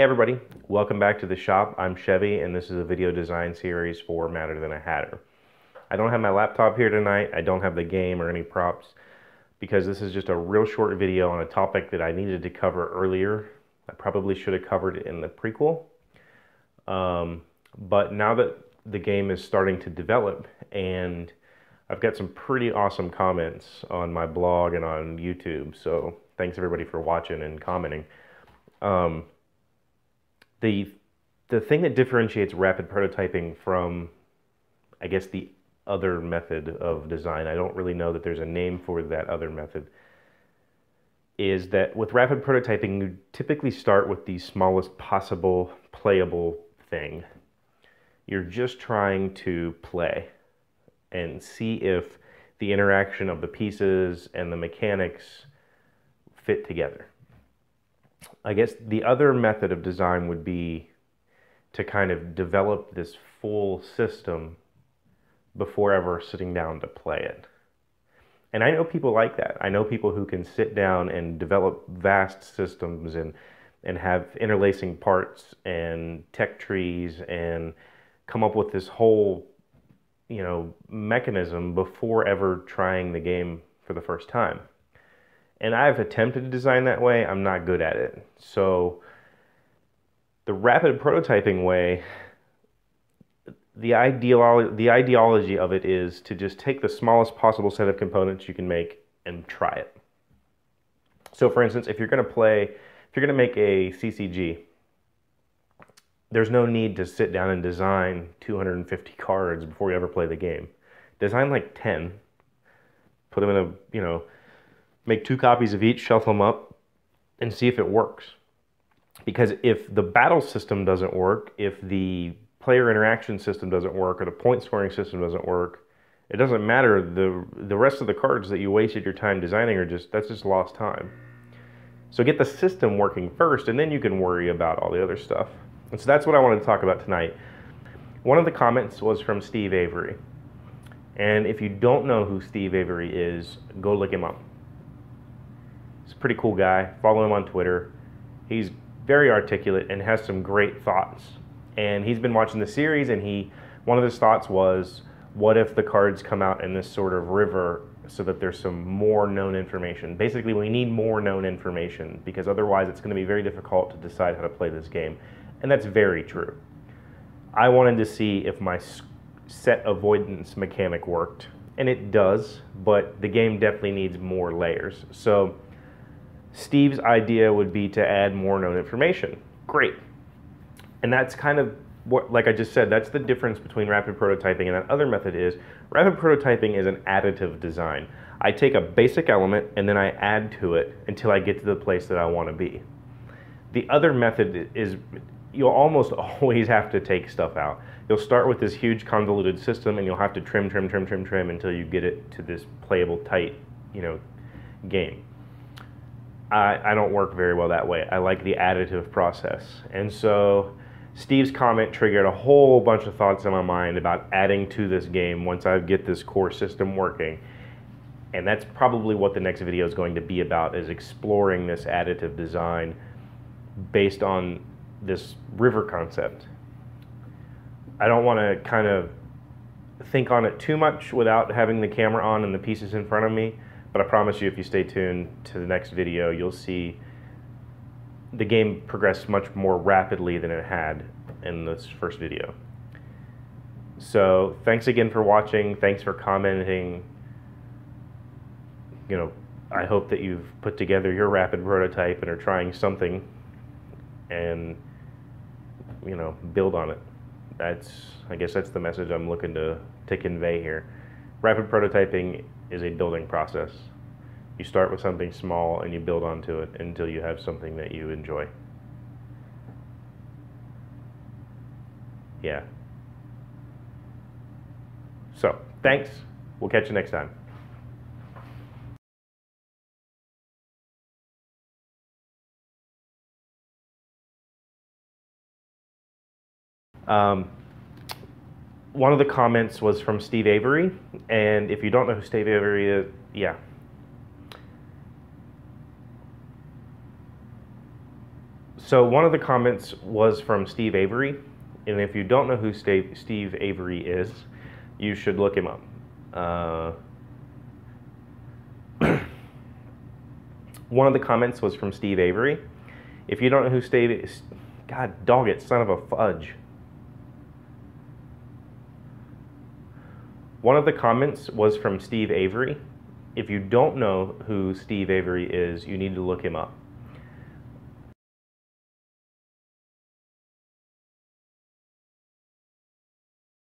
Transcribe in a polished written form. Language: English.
Hey everybody, welcome back to the shop. I'm Chevy and this is a video design series for Madder Than a Hatter. I don't have my laptop here tonight. I don't have the game or any props because this is just a real short video on a topic that I needed to cover earlier. I probably should have covered it in the prequel. But now that the game is starting to develop and I've got some pretty awesome comments on my blog and on YouTube, so thanks everybody for watching and commenting. The thing that differentiates rapid prototyping from, I guess, the other method of design, I don't really know that there's a name for that other method, is that with rapid prototyping, you typically start with the smallest possible playable thing. You're just trying to play and see if the interaction of the pieces and the mechanics fit together. I guess the other method of design would be to kind of develop this full system before ever sitting down to play it. And I know people like that. I know people who can sit down and develop vast systems and have interlacing parts and tech trees and come up with this whole, mechanism before ever trying the game for the first time. And I've attempted to design that way. I'm not good at it. So the rapid prototyping way, the ideology of it is to just take the smallest possible set of components you can make and try it. So for instance, if you're going to make a CCG, there's no need to sit down and design 250 cards before you ever play the game. Design like 10, put them in a, make 2 copies of each, shelf them up, and see if it works. Because if the battle system doesn't work, if the player interaction system doesn't work, or the point scoring system doesn't work, it doesn't matter. The rest of the cards that you wasted your time designing that's just lost time. So get the system working first, and then you can worry about all the other stuff. And so that's what I wanted to talk about tonight. One of the comments was from Steve Avery. And if you don't know who Steve Avery is, go look him up. He's a pretty cool guy. Follow him on Twitter. He's very articulate and has some great thoughts. And he's been watching the series, and one of his thoughts was, what if the cards come out in this sort of river so that there's some more known information? Basically, we need more known information because otherwise it's going to be very difficult to decide how to play this game. And that's very true. I wanted to see if my set avoidance mechanic worked, and it does, but the game definitely needs more layers. So Steve's idea would be to add more known information. Great. And that's kind of what, like I just said, that's the difference between rapid prototyping and that other method is, rapid prototyping is an additive design. I take a basic element and then I add to it until I get to the place that I want to be. The other method is, you'll almost always have to take stuff out. You'll start with this huge convoluted system and you'll have to trim until you get it to this playable, tight, game. I don't work very well that way. I like the additive process. And so Steve's comment triggered a whole bunch of thoughts in my mind about adding to this game once I get this core system working. And that's probably what the next video is going to be about, is exploring this additive design based on this river concept. I don't want to kind of think on it too much without having the camera on and the pieces in front of me, but I promise you if you stay tuned to the next video, you'll see the game progress much more rapidly than it had in this first video. So thanks again for watching. Thanks for commenting. I hope that you've put together your rapid prototype and are trying something and build on it. I guess that's the message I'm looking to convey here. Rapid prototyping is a building process. You start with something small and you build onto it until you have something that you enjoy. Yeah. So, thanks. We'll catch you next time. One of the comments was from Steve Avery, and if you don't know who Steve Avery is, yeah. So one of the comments was from Steve Avery, and if you don't know who Steve Avery is, you should look him up. One of the comments was from Steve Avery. If you don't know who Steve is, God dog it, son of a fudge. One of the comments was from Steve Avery. If you don't know who Steve Avery is, you need to look him up.